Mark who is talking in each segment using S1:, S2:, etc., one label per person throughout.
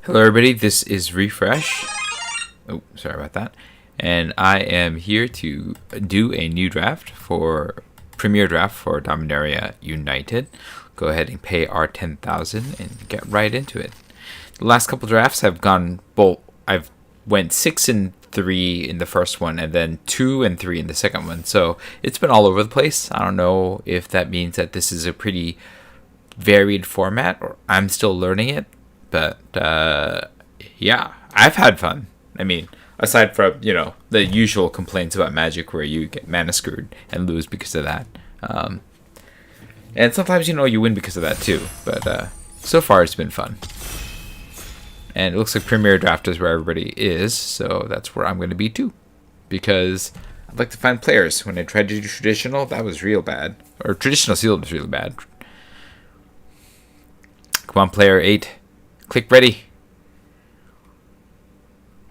S1: Hello everybody, this is Refresh. Oh, sorry about that. And I am here to do a new draft for Premier Draft for Dominaria United. Go ahead and pay our 10,000 and get right into it. The last couple drafts have gone both. I've went 6 and 3 in the first one and then 2 and 3 in the second one. So it's been all over the place. I don't know if that means that this is a pretty varied format or I'm still learning it. But yeah, I've had fun. I mean, aside from, the usual complaints about Magic where you get mana screwed and lose because of that. And sometimes, you win because of that too. But so far it's been fun. And it looks like Premier Draft is where everybody is. So that's where I'm going to be too. Because I'd like to find players. When I tried to do Traditional, that was real bad. Or Traditional Sealed was really bad. Come on, player 8. Click ready.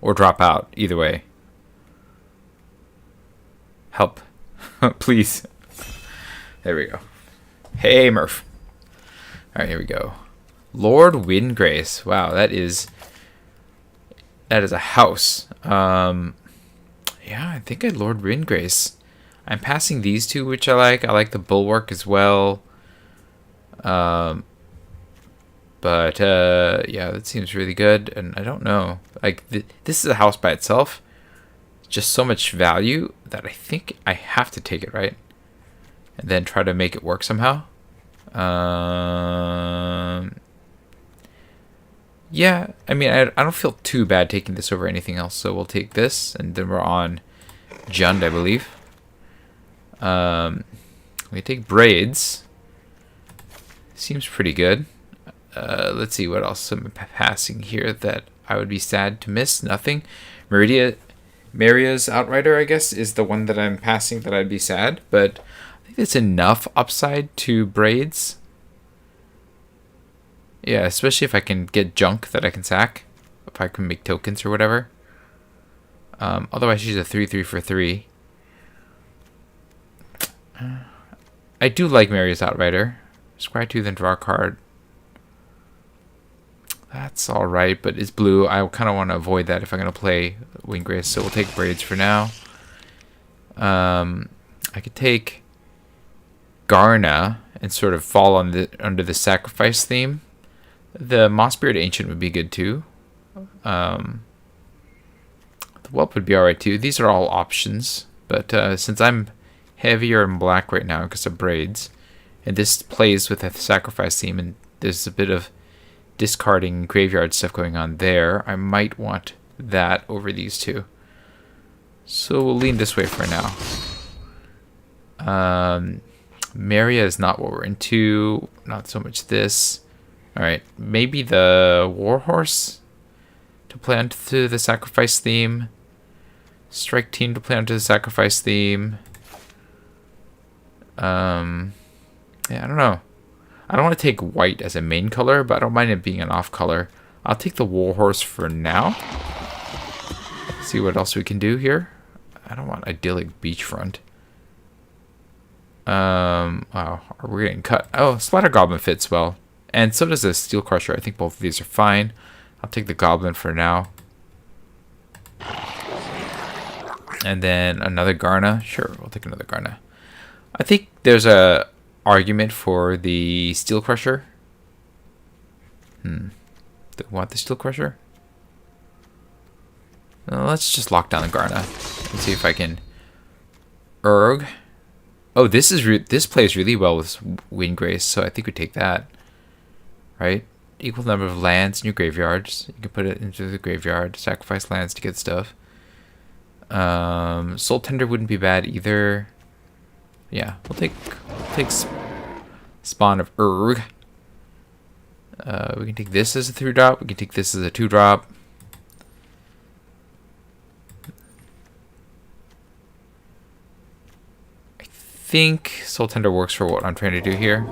S1: Or drop out. Either way. Help. Please. There we go. Hey, Murph. Alright, here we go. Lord Windgrace. Wow, that is a house. Yeah, I think I'd Lord Windgrace. I'm passing these two, which I like. I like the Bulwark as well. But, yeah, that seems really good. And I don't know. Like, this is a house by itself. Just so much value that I think I have to take it, right? And then try to make it work somehow. Yeah, I mean, I don't feel too bad taking this over anything else. So we'll take this. And then we're on Jund, I believe. We take Braids. Seems pretty good. Let's see what else I'm passing here that I would be sad to miss. Nothing. Maria's Outrider, I guess, is the one that I'm passing that I'd be sad. But I think it's enough upside to Braids. Yeah, especially if I can get junk that I can sack. If I can make tokens or whatever. Otherwise, she's a 3/3 for 3. I do like Maria's Outrider. Scry 2, then draw a card. That's alright, but it's blue. I kind of want to avoid that if I'm going to play Windgrace, so we'll take Braids for now. I could take Garna and sort of fall under the Sacrifice theme. The Mossbeard Ancient would be good too. The Whelp would be alright too. These are all options, but since I'm heavier in black right now because of Braids, and this plays with a Sacrifice theme, and there's a bit of discarding graveyard stuff going on there, I might want that over these two. So we'll lean this way for now. Maria is not what we're into. Not so much this. Alright, maybe the Warhorse to play onto the Sacrifice theme. Strike Team to play onto the Sacrifice theme. Yeah, I don't know. I don't want to take white as a main color, but I don't mind it being an off color. I'll take the Warhorse for now. See what else we can do here. I don't want Idyllic Beachfront. Wow, we're getting cut. Oh, Splatter Goblin fits well. And so does the Steel Crusher. I think both of these are fine. I'll take the Goblin for now. And then another Garna. Sure, we'll take another Garna. I think there's a argument for the Steel Crusher. Do we want the Steel Crusher? Let's just lock down the Garna and see if I can Urg. Oh, this plays really well with Windgrace, so I think we take that. Right? Equal number of lands in your graveyards. You can put it into the graveyard. Sacrifice lands to get stuff. Soul Tender wouldn't be bad either. Yeah, we'll take Spawn of Urg. We can take this as a 3-drop. We can take this as a 2-drop. I think Soul Tender works for what I'm trying to do here.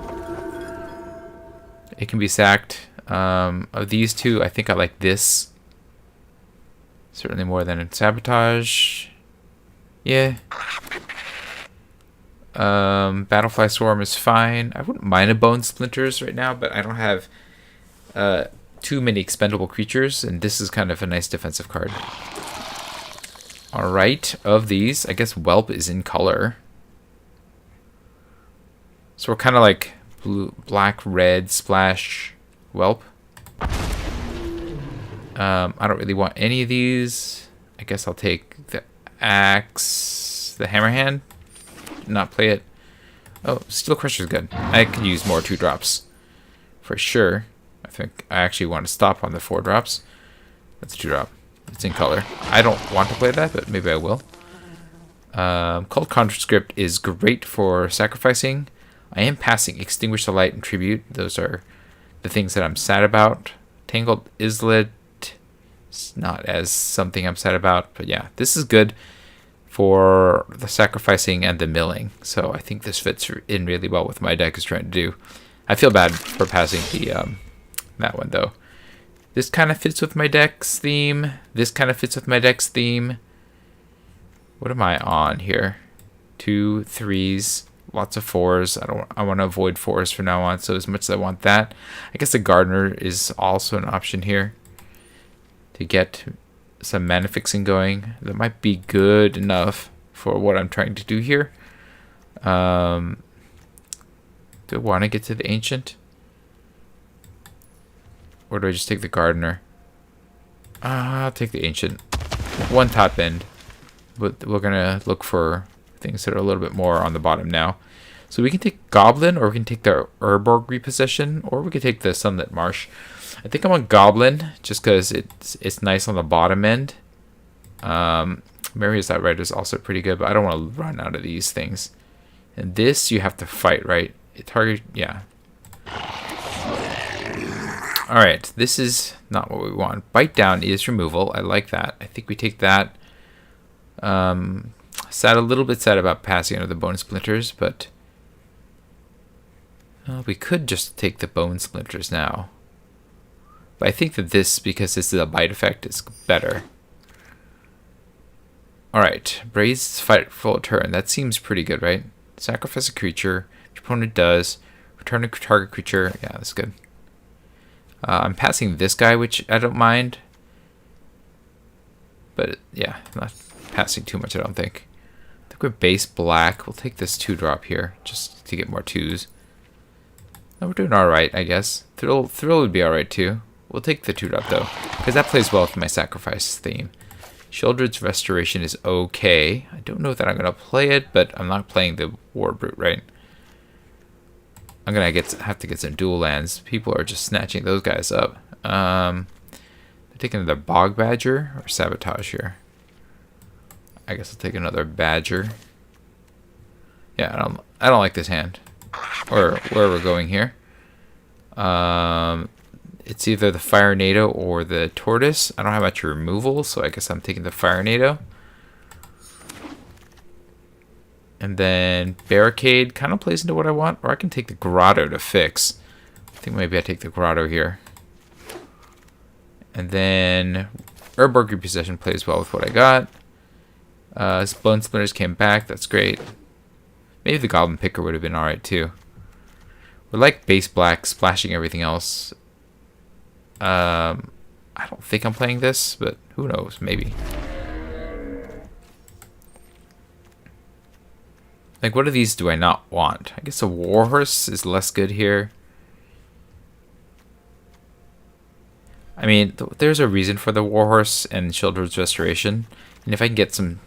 S1: It can be sacked. Of these two, I think I like this. Certainly more than in Sabotage. Yeah. Battlefly Swarm is fine. I wouldn't mind a Bone Splinters right now, but I don't have too many expendable creatures, and this is kind of a nice defensive card. Alright, of these, I guess Whelp is in color. So we're kind of like blue, black, red, splash, Whelp. I don't really want any of these. I guess I'll take the axe, the hammerhand, not play it. Oh, Steel Crusher is good. I could use more 2-drops for sure. I think I actually want to stop on the 4-drops. That's a 2-drop. It's in color. I don't want to play that, but maybe I will. Cult Conscript is great for sacrificing. I am passing Extinguish the Light and Tribute. Those are the things that I'm sad about. Tangled Islet is not as something I'm sad about, but yeah, this is good for the sacrificing and the milling. So I think this fits in really well with my deck is trying to do. I feel bad for passing the that one though. This kind of fits with my deck's theme. This kind of fits with my deck's theme. What am I on here? 2, 3s, lots of 4s. I want to avoid 4s from now on. So as much as I want that, I guess the Gardener is also an option here to get some mana fixing going. That might be good enough for what I'm trying to do here. Do I want to get to the Ancient? Or do I just take the Gardener? I'll take the Ancient. 1 top end. But we're going to look for things that are a little bit more on the bottom now. So we can take Goblin, or we can take the Urborg Repossession, or we can take the Sunlit Marsh. I think I'm on Goblin, just because it's nice on the bottom end. Marius That Red is also pretty good, but I don't want to run out of these things. And this, you have to fight, right? Target, yeah. Alright, this is not what we want. Bite Down is removal. I like that. I think we take that. A little bit sad about passing under the Bone Splinters, but we could just take the Bone Splinters now. But I think that this, because this is a bite effect, is better. Alright, Braised Frightful Turn. That seems pretty good, right? Sacrifice a creature. Your opponent does. Return a target creature. Yeah, that's good. I'm passing this guy, which I don't mind. But yeah, not passing too much, I don't think. I think we're base black. We'll take this 2-drop here, just to get more 2s. Oh, we're doing alright, I guess. Thrill would be alright too. We'll take the 2-drop though, because that plays well with my sacrifice theme. Sheoldred's Restoration is okay. I don't know that I'm going to play it, but I'm not playing the War Brute, right? I'm going to have to get some dual lands. People are just snatching those guys up. They're taking another Bog Badger or Sabotage here. I guess I'll take another Badger. Yeah, I don't like this hand. Or where we're going here. It's either the Fire NATO or the Tortoise. I don't have much removal, so I guess I'm taking the Fire NATO. And then Barricade kind of plays into what I want, or I can take the Grotto to fix. I think maybe I take the Grotto here. And then Urborg Repossession plays well with what I got. Bone Splinters came back, that's great. Maybe the Goblin Picker would have been alright too. We're like base black, splashing everything else. I don't think I'm playing this, but who knows, maybe. Like, what of these do I not want? I guess a Warhorse is less good here. I mean, there's a reason for the Warhorse and Sheoldred's Restoration. And if I can get some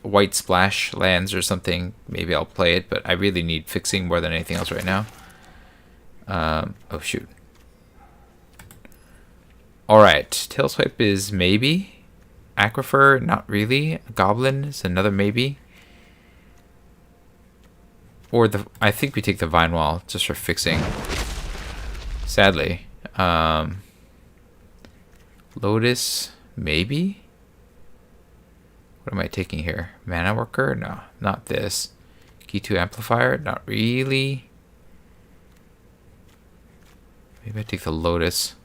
S1: white splash lands or something, maybe I'll play it. But I really need fixing more than anything else right now. Oh, shoot. Alright, Tailswipe is maybe. Aquifer, not really. Goblin is another maybe. Or I think we take the Vine Wall just for fixing. Sadly. Lotus, maybe? What am I taking here? Mana Worker? No, not this. Key 2 Amplifier? Not really. Maybe I take the Lotus.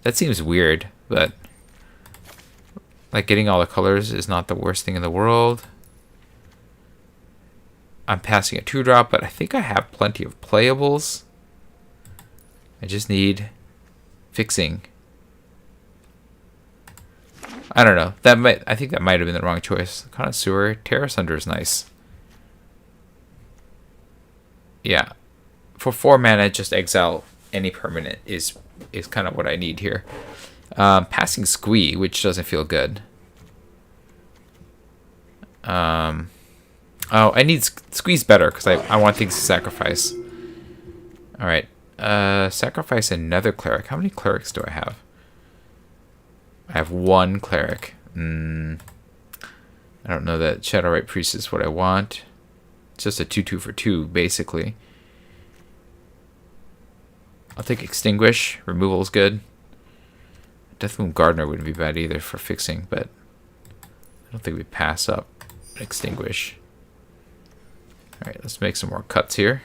S1: That seems weird, but like getting all the colors is not the worst thing in the world. I'm passing a 2-drop, but I think I have plenty of playables. I just need fixing. I don't know. I think that might have been the wrong choice. Connoisseur, Terra Sunder is nice. Yeah. For 4 mana, just exile any permanent is kind of what I need here. Passing Squee, which doesn't feel good. Oh, I need Squeeze better because I want things to sacrifice. Alright. Sacrifice another cleric. How many clerics do I have? I have 1 cleric. I don't know that Shadowrite Priest is what I want. It's just a 2/2 for 2, basically. I'll take Extinguish. Removal is good. Deathloom Gardener wouldn't be bad either for fixing, but I don't think we pass up Extinguish. Alright, let's make some more cuts here.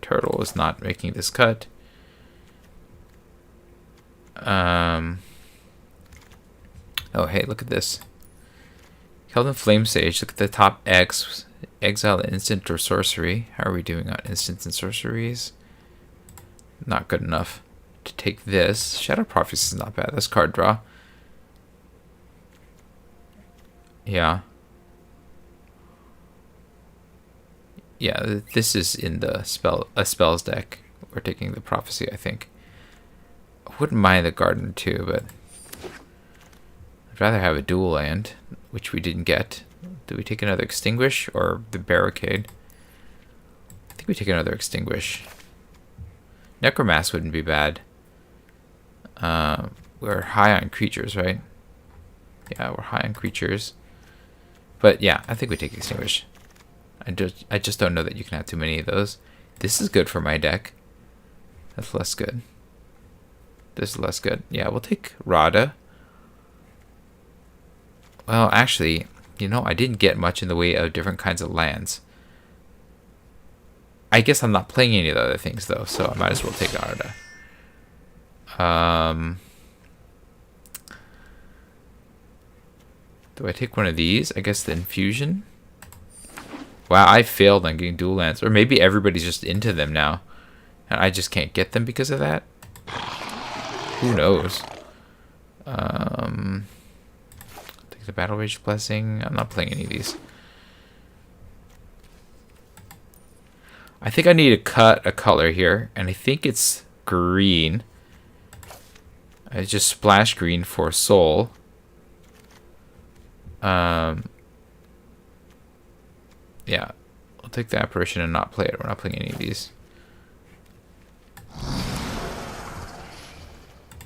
S1: Turtle is not making this cut. Oh, hey, look at this. Keldon Flame Sage. Look at the top X. Exile an instant or sorcery. How are we doing on instants and sorceries? Not good enough to take this. Shadow Prophecy is not bad. That's card draw. Yeah. Yeah, this is in the spells deck. We're taking the Prophecy, I think. I wouldn't mind the Garden too, but I'd rather have a dual land, which we didn't get. Do we take another Extinguish or the Barricade? I think we take another Extinguish. Necromass wouldn't be bad. We're high on creatures, right? Yeah, we're high on creatures. But yeah, I think we take Extinguish. I just don't know that you can have too many of those. This is good for my deck. That's less good. This is less good. Yeah, we'll take Rada. Well, actually, you know, I didn't get much in the way of different kinds of lands. I guess I'm not playing any of the other things, though, so I might as well take Rada. Do I take one of these? I guess the Infusion. Wow, I failed on getting dual lands. Or maybe everybody's just into them now. And I just can't get them because of that. Who knows? Take the Battle Rage Blessing. I'm not playing any of these. I think I need to cut a color here. And I think it's green. I just splash green for soul. Yeah, I'll take the Apparition and not play it. We're not playing any of these.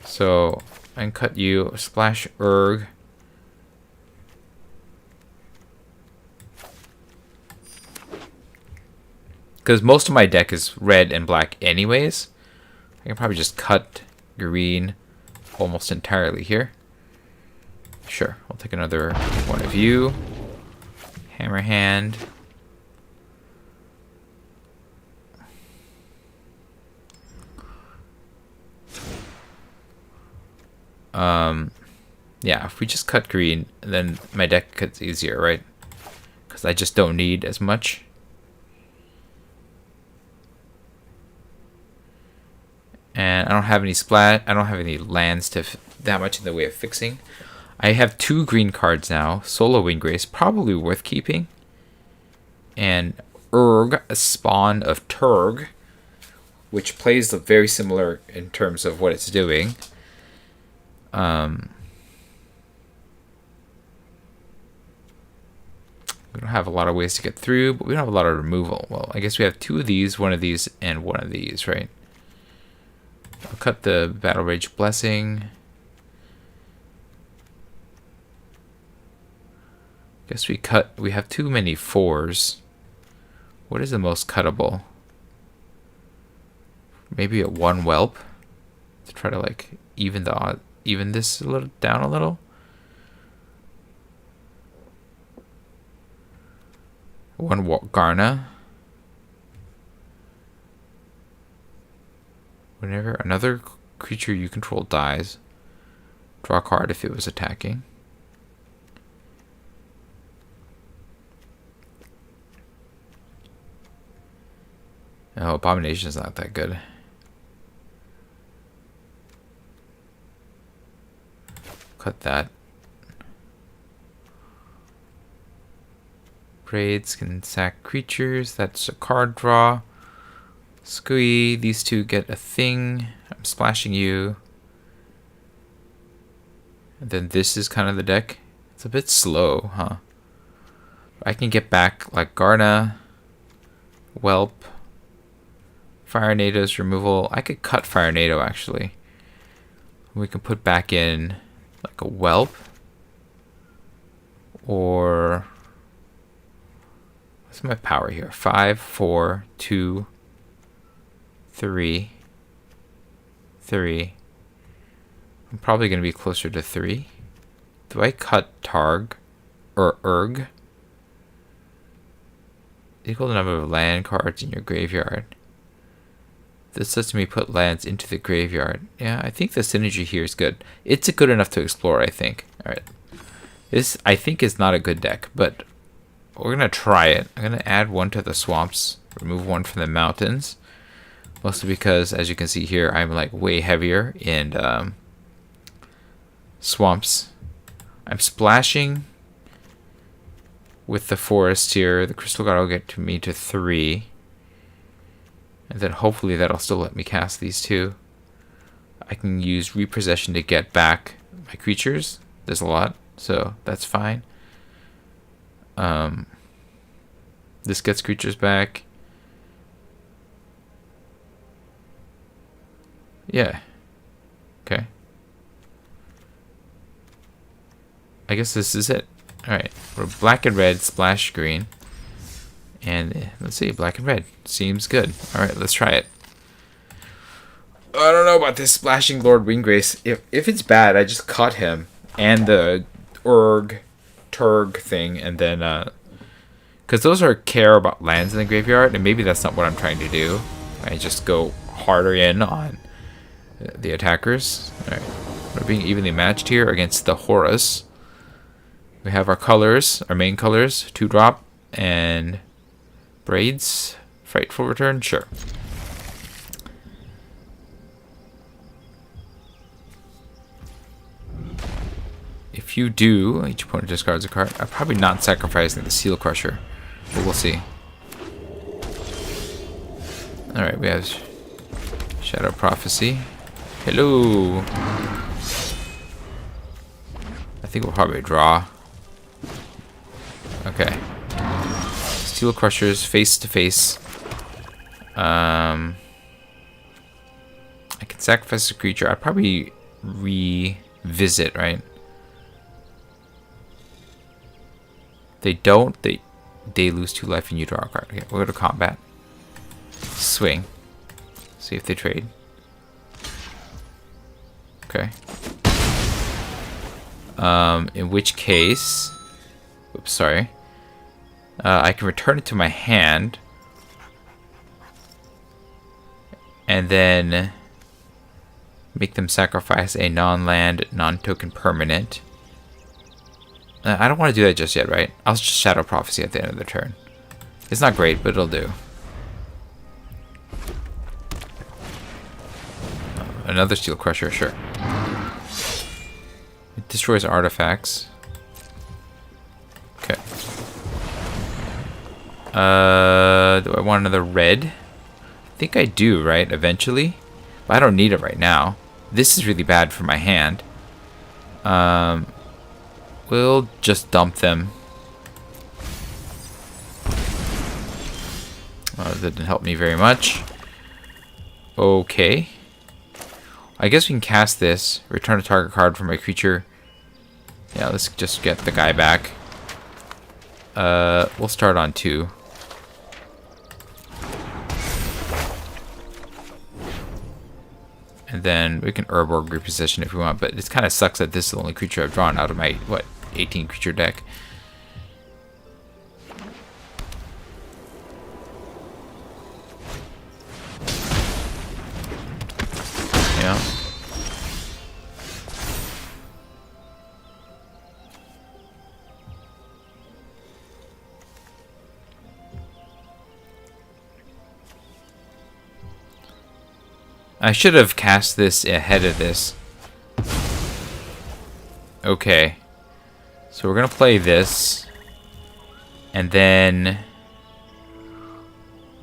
S1: So, I can cut you, splash Urg. Because most of my deck is red and black anyways. I can probably just cut green almost entirely here. Sure, I'll take another one of you. Hammer Hand. Yeah, if we just cut green, then my deck gets easier, right? Because I just don't need as much. And I don't have any I don't have any lands to that much in the way of fixing. I have 2 green cards now. Solo Windgrace, probably worth keeping. And Urg, a spawn of Turg, which plays very similar in terms of what it's doing. We don't have a lot of ways to get through, but we don't have a lot of removal. Well, I guess we have 2 of these, 1 of these, and 1 of these, right? I'll cut the Battle Rage Blessing. Guess we have too many 4s. What is the most cuttable? Maybe a 1 Whelp to try to like even this a little down a little. 1 Garna. Whenever another creature you control dies, draw a card if it was attacking. Oh, Abomination's not that good. Cut that. Braids can sack creatures. That's a card draw. Squee, these two get a thing. I'm splashing you. And then this is kind of the deck. It's a bit slow, huh? I can get back like Garna, Whelp, Fire Nado's removal. I could cut Fire Nado actually. We can put back in like a Whelp. Or what's my power here? 5, 4, 2, 3, 3. I'm probably going to be closer to 3. Do I cut Targ or Urg? Equal the number of land cards in your graveyard. This lets me put lands into the graveyard. Yeah, I think the synergy here is good. It's good enough to explore, I think. Alright. This, I think, is not a good deck, but we're going to try it. I'm going to add one to the swamps, remove one from the mountains. Mostly because, as you can see here, I'm like way heavier in swamps. I'm splashing with the forest here. The crystal guard will get to me to 3. And then hopefully that'll still let me cast these two. I can use repossession to get back my creatures. There's a lot, so that's fine. This gets creatures back. Yeah. Okay. I guess this is it. Alright. We're black and red, splash green. And let's see, black and red. Seems good. Alright, let's try it. I don't know about this splashing Lord Winggrace. If it's bad, I just cut him. And the Urg, Turg thing. And then, because those are care about lands in the graveyard. And maybe that's not what I'm trying to do. I just go harder in on the attackers. Alright. We're being evenly matched here against the Horus. We have our colors, our main colors, 2-drop, and Braids. Frightful Return, sure. If you do, each opponent discards a card. I'm probably not sacrificing the Seal Crusher, but we'll see. Alright, we have Shadow Prophecy. Hello! I think we'll probably draw. Okay. Steel Crushers face to face. I can sacrifice a creature. I'd probably revisit, right? They don't. They lose 2 life and you draw a card. Okay, we'll go to combat. Swing. See if they trade. Okay. In which case, oops, sorry. I can return it to my hand, and then make them sacrifice a non-land, non-token permanent. I don't want to do that just yet, right? I'll just Shadow Prophecy at the end of the turn. It's not great, but it'll do. Another Steel Crusher, sure. It destroys artifacts. Okay. Do I want another red? I think I do, right? Eventually. But I don't need it right now. This is really bad for my hand. We'll just dump them. That didn't help me very much. Okay. I guess we can cast this. Return a target card from a creature. Yeah, let's just get the guy back. We'll start on 2. And then we can Urborg reposition if we want, but it kind of sucks that this is the only creature I've drawn out of my, 18 creature deck. Yeah. I should have cast this ahead of this. Okay. So we're going to play this. And then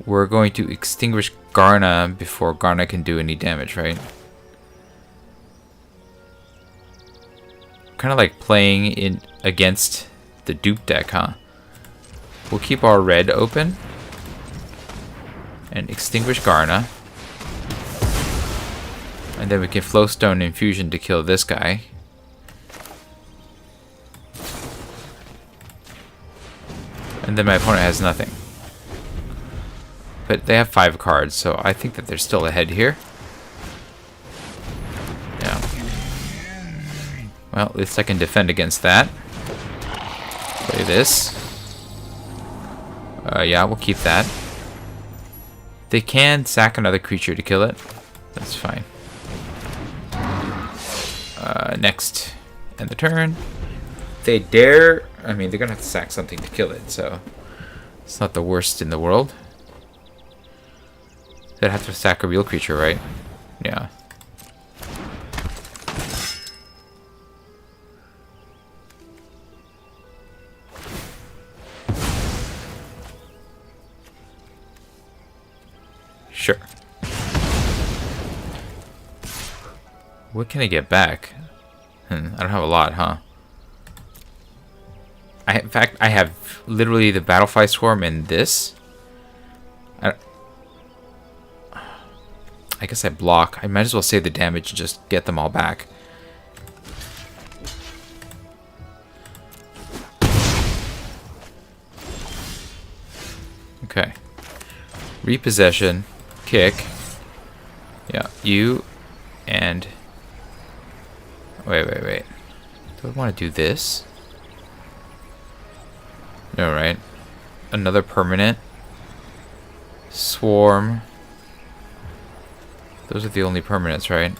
S1: we're going to extinguish Garna before Garna can do any damage, right? Kind of like playing in against the dupe deck, huh? We'll keep our red open and extinguish Garna. And then we can Flowstone Infusion to kill this guy. And then my opponent has nothing. But they have 5 cards, so I think that they're still ahead here. Yeah. Well, at least I can defend against that. Play this. Yeah, we'll keep that. They can sack another creature to kill it. That's fine. Next. End the turn. If they dare... I mean, they're going to have to sack something to kill it, so... It's not the worst in the world. They'd have to sack a real creature, right? Yeah. Sure. What can I get back? I don't have a lot, huh? In fact, I have literally the Battlefly Swarm and this. I guess I block. I might as well save the damage and just get them all back. Okay. Repossession. Kick. Yeah, you and... Wait. Do I want to do this? No, right? Another permanent. Swarm. Those are the only permanents, right?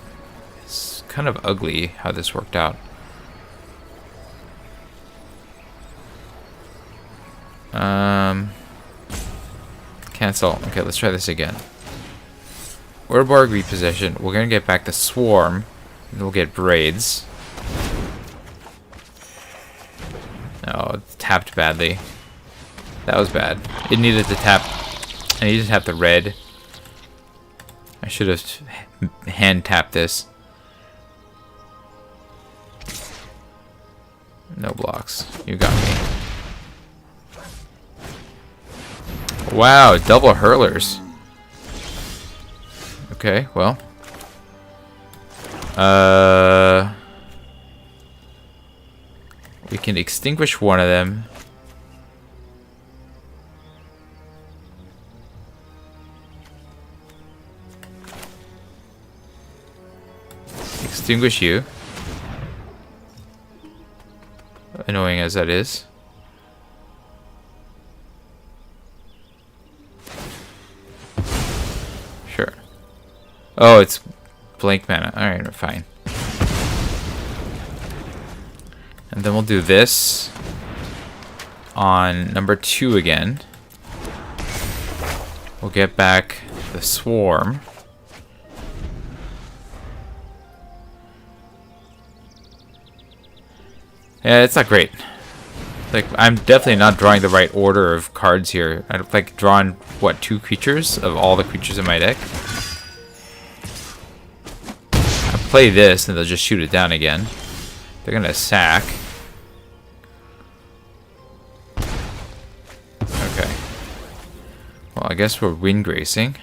S1: It's kind of ugly how this worked out. Cancel. Okay, let's try this again. Urborg repossession. We're gonna get back the Swarm. And we'll get Braids. Oh, it's tapped badly. That was bad. It needed to tap. I needed to tap the red. I should have hand tapped this. No blocks. You got me. Wow, double hurlers. Okay, well. We can extinguish one of them. Extinguish you. Annoying as that is. Sure. Oh, it's blank mana. Alright, fine. And then we'll do this on number 2 again. We'll get back the Swarm. Yeah, it's not great. Like, I'm definitely not drawing the right order of cards here. I've like drawn, what, 2 creatures of all the creatures in my deck? I play this and they'll just shoot it down again. They're gonna sack. Okay. Well, I guess we're wind gracing.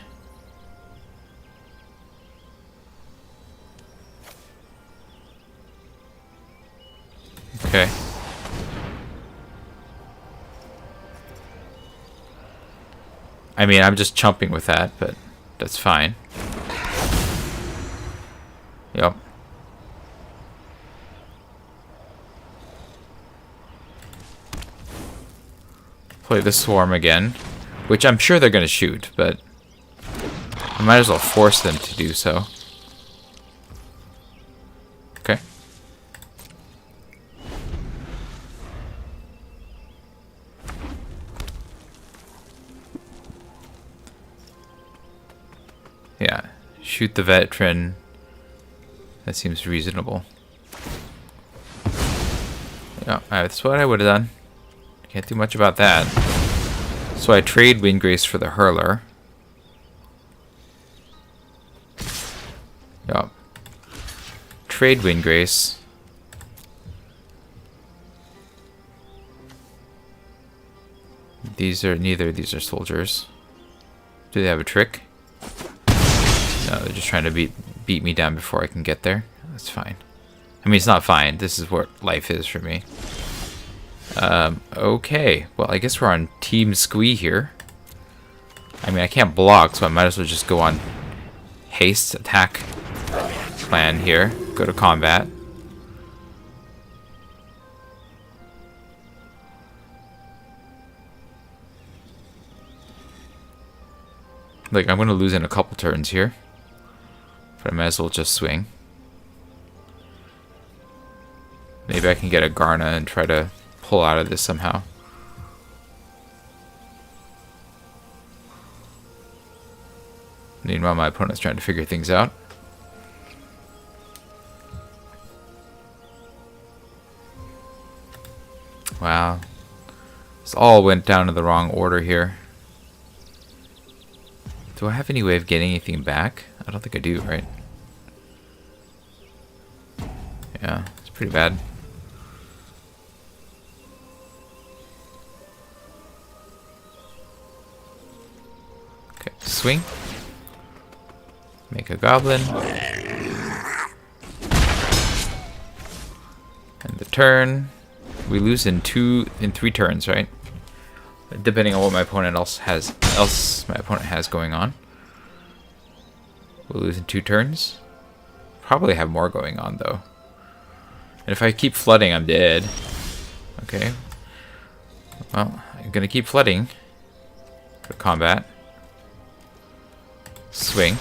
S1: Okay. I mean, I'm just chumping with that, but that's fine. Yep. Play the Swarm again, which I'm sure they're going to shoot, but I might as well force them to do so. Okay. Yeah, shoot the veteran. That seems reasonable. Yeah, that's what I would have done. Can't do much about that. So I trade Windgrace for the Hurler. Yup. Trade Windgrace. Neither of these are soldiers. Do they have a trick? No, they're just trying to beat me down before I can get there. That's fine. I mean, it's not fine. This is what life is for me. Okay. Well, I guess we're on Team Squee here. I mean, I can't block, so I might as well just go on haste attack plan here. Go to combat. Like, I'm going to lose in a couple turns here. But I might as well just swing. Maybe I can get a Garna and try to pull out of this somehow. Meanwhile, my opponent's trying to figure things out. Wow. This all went down in the wrong order here. Do I have any way of getting anything back? I don't think I do, right? Yeah, it's pretty bad. Okay, swing. Make a goblin. And the turn. We lose in 3 turns, right? Depending on what my opponent has going on. We'll lose in 2 turns. Probably have more going on though. And if I keep flooding, I'm dead. Okay. Well, I'm gonna keep flooding. Go to combat. Swing.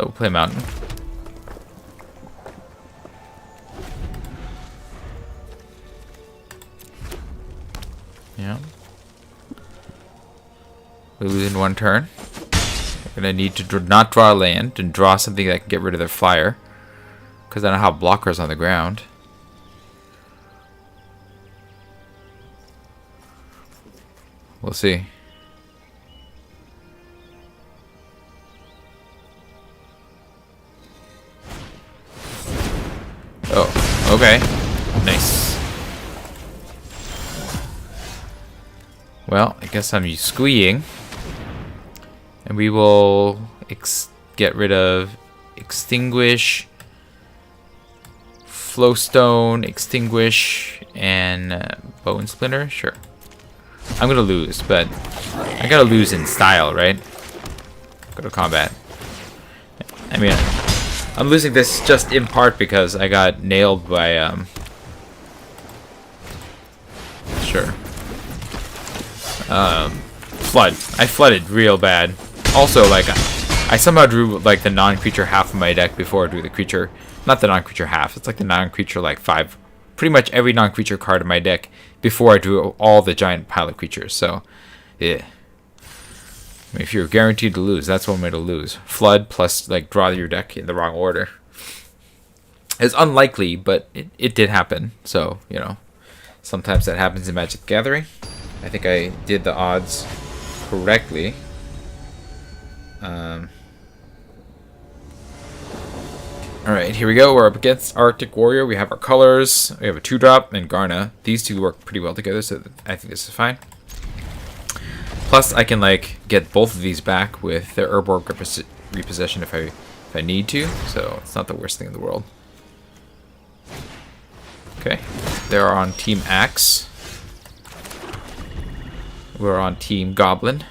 S1: We'll play Mountain. Yeah. We lose in 1 turn. We're gonna need to not draw land and draw something that can get rid of their flyer. Because I don't have blockers on the ground. We'll see. Oh, okay. Nice. Well, I guess I'm squeeing. And we will get rid of Extinguish, Flowstone, Extinguish, and Bone Splinter. Sure. I'm gonna lose, but I gotta lose in style, right? Go to combat. I mean, I'm losing this just in part because I got nailed by, sure. Flood. I flooded real bad. Also, like, I somehow drew, like, the non-creature half of my deck before I drew the creature. Not the non-creature half. It's like the non-creature, like, 5. Pretty much every non-creature card in my deck before I drew all the giant pile of creatures. So, yeah. I mean, if you're guaranteed to lose, that's one way to lose. Flood plus, like, draw your deck in the wrong order. It's unlikely, but it did happen. So, you know, sometimes that happens in Magic the Gathering. I think I did the odds correctly. Alright, here we go. We're up against Arctic Warrior. We have our colors. We have a 2-drop and Garna. These two work pretty well together, so I think this is fine. Plus, I can, like, get both of these back with their Urborg repossession if I need to, so it's not the worst thing in the world. Okay, they're on Team Axe. We're on Team Goblin.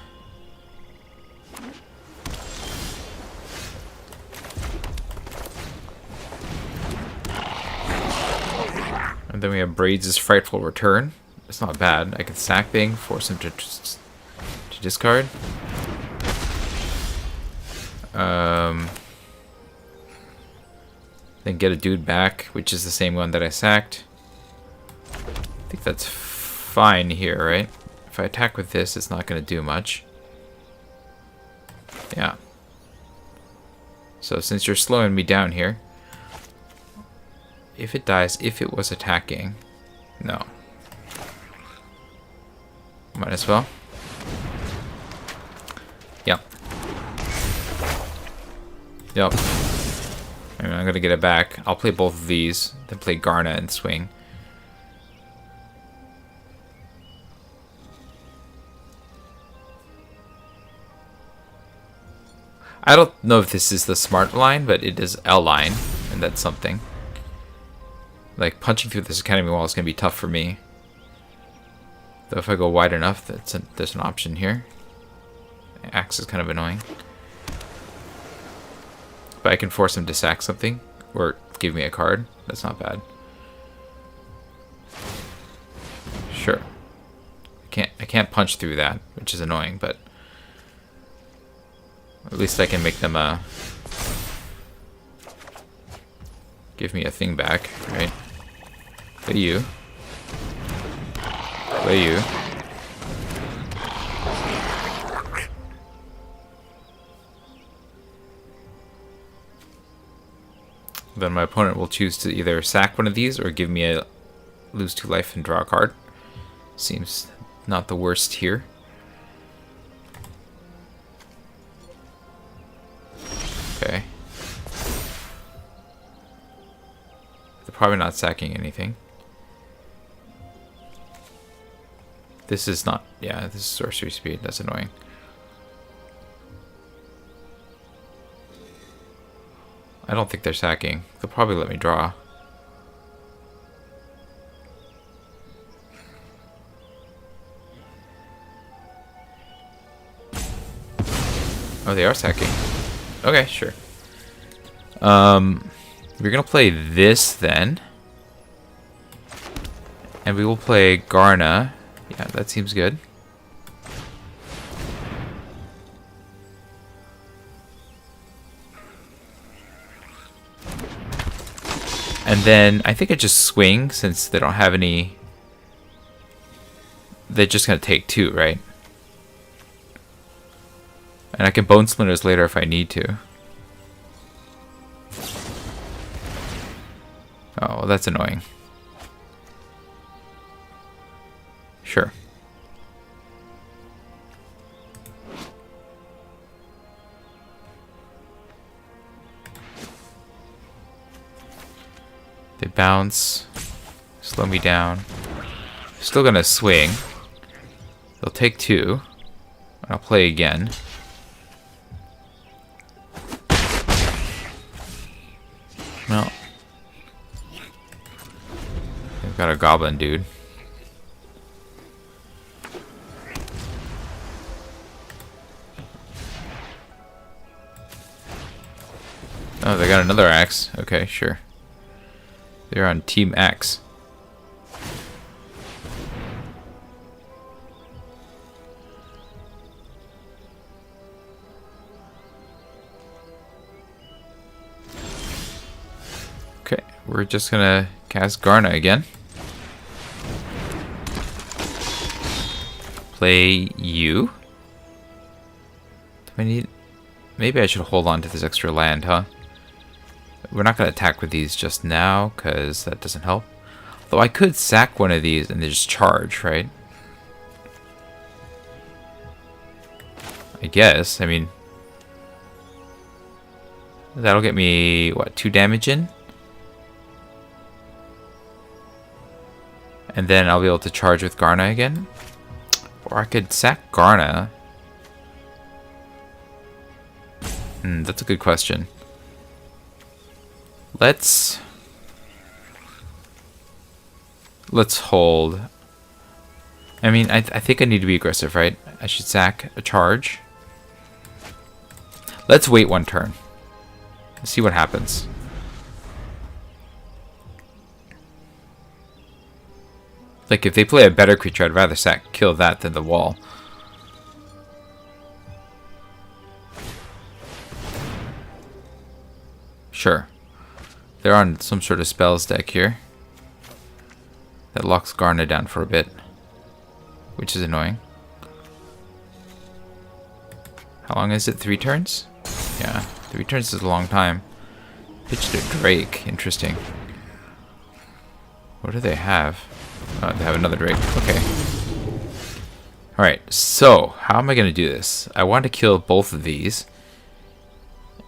S1: And then we have Braids' Frightful Return. It's not bad. I can sack Bing, force him to discard. Then get a dude back, which is the same one that I sacked. I think that's fine here, right? If I attack with this, it's not going to do much. Yeah. So since you're slowing me down here, if it dies, if it was attacking, no. Might as well. Yep. Yep. I'm gonna get it back. I'll play both of these, then play Garna and swing. I don't know if this is the smart line, but it is L line, and that's something. Like, punching through this academy wall is going to be tough for me. Though if I go wide enough, there's an option here. Axe is kind of annoying. But I can force him to sack something, or give me a card. That's not bad. Sure. I can't punch through that, which is annoying, but at least I can make them give me a thing back, right? Play you. Play you. Then my opponent will choose to either sack one of these or give me a lose 2 life and draw a card. Seems not the worst here. Okay. They're probably not sacking anything. This is not... Yeah, this is sorcery speed. That's annoying. I don't think they're sacking. They'll probably let me draw. Oh, they are sacking. Okay, sure. We're gonna play this then. And we will play Garna. Yeah, that seems good. And then I think I just swing since they don't have any. They're just gonna take 2, right? And I can Bone Splinters later if I need to. Oh, well, that's annoying. Sure. They bounce. Slow me down. Still gonna swing. They'll take 2. And I'll play again. Well, they've got a goblin dude. Oh, they got another axe. Okay, sure. They're on Team Axe. Okay, we're just gonna cast Garna again. Play you. Do I need... Maybe I should hold on to this extra land, huh? We're not gonna attack with these just now, because that doesn't help. Though I could sack one of these and they just charge, right? I guess, I mean... That'll get me, what, 2 damage in? And then I'll be able to charge with Garna again. Or I could sack Garna. That's a good question. Let's hold. I mean, I think I need to be aggressive, right? I should sack a charge. Let's wait 1 turn. Let's see what happens. Like, if they play a better creature, I'd rather kill that than the wall. Sure. They're on some sort of spells deck here. That locks Garna down for a bit. Which is annoying. How long is it? 3 turns? Yeah. 3 turns is a long time. Pitched a Drake. Interesting. What do they have? Oh, they have another Drake. Okay. Alright, so how am I going to do this? I want to kill both of these.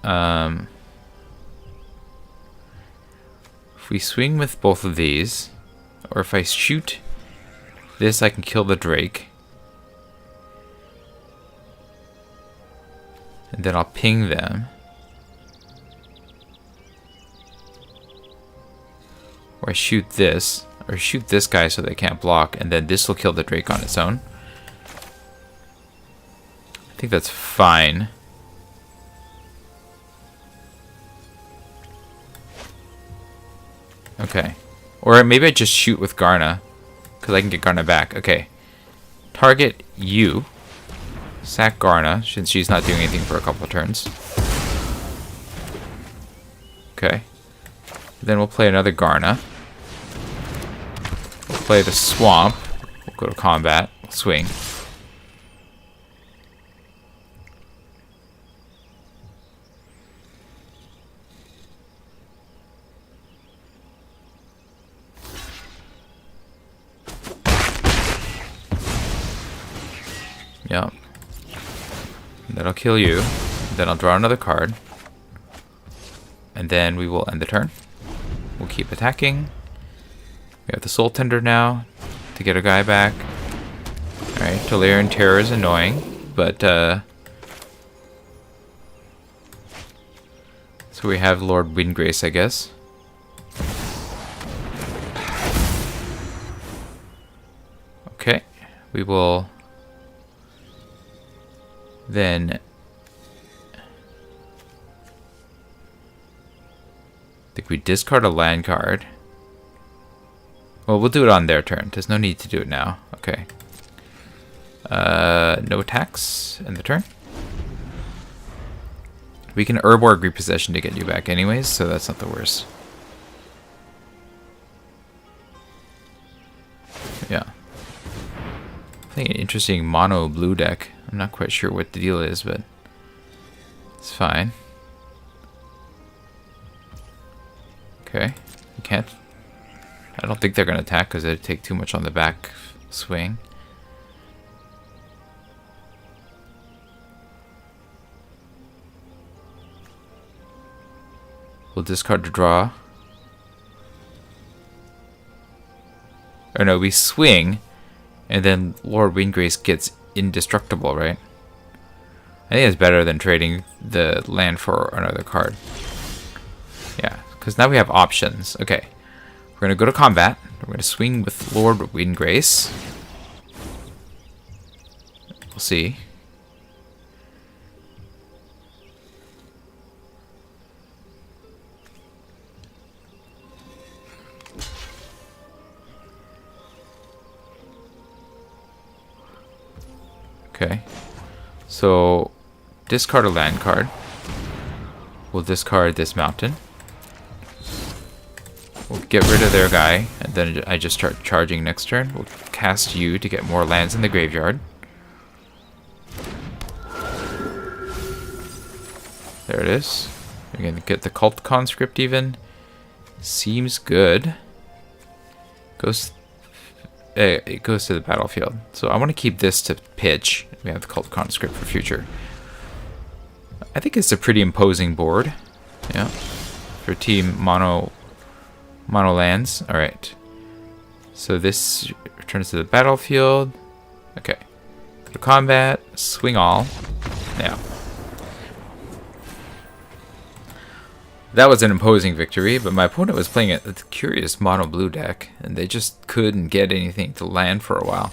S1: If we swing with both of these, or if I shoot this, I can kill the Drake. And then I'll ping them. Or I shoot this, or shoot this guy so they can't block, and then this will kill the Drake on its own. I think that's fine. Okay. Or maybe I just shoot with Garna, because I can get Garna back. Okay. Target you. Sack Garna, since she's not doing anything for a couple of turns. Okay. Then we'll play another Garna. We'll play the Swamp. We'll go to combat. We'll swing. Yep. That'll kill you. Then I'll draw another card. And then we will end the turn. We'll keep attacking. We have the Soul Tender now to get a guy back. Alright, Delirium Terror is annoying, but so we have Lord Windgrace, I guess. Okay, we will then I think we discard a land card. Well, we'll do it on their turn. There's no need to do it now. Okay. No attacks in the turn. We can Herb or Repossession to get you back anyways, so that's not the worst. Yeah. I think an interesting mono blue deck. I'm not quite sure what the deal is, but it's fine. Okay. You can't. I don't think they're going to attack because it'd take too much on the back swing. We'll discard to draw. Or no, we swing, and then Lord Windgrace gets indestructible, right? I think it's better than trading the land for another card. Yeah, because now we have options. Okay. We're going to go to combat. We're going to swing with Lord Windgrace. We'll see. Okay. So, discard a land card. We'll discard this mountain. We'll get rid of their guy, and then I just start charging next turn. We'll cast you to get more lands in the graveyard. There it is. We're going to get the Cult Conscript even. Seems good. It goes to the battlefield. So I want to keep this to pitch. We have the Cult Conscript for future. I think it's a pretty imposing board. Yeah. For team mono lands. Alright. So this returns to the battlefield. Okay. Go to combat. Swing all. Now. That was an imposing victory, but my opponent was playing a curious mono blue deck, and they just couldn't get anything to land for a while.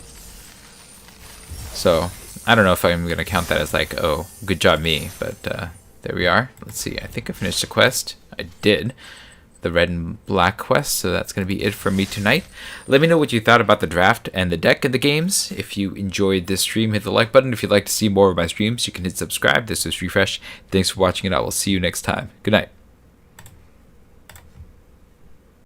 S1: So, I don't know if I'm going to count that as like, oh, good job me, but there we are. Let's see, I think I finished the quest. I did. The red and black quest, so that's going to be it for me tonight. Let me know what you thought about the draft and the deck and the games. If you enjoyed this stream, hit the like button. If you'd like to see more of my streams, you can hit subscribe. This is Refresh. Thanks for watching, and I will see you next time. Good night.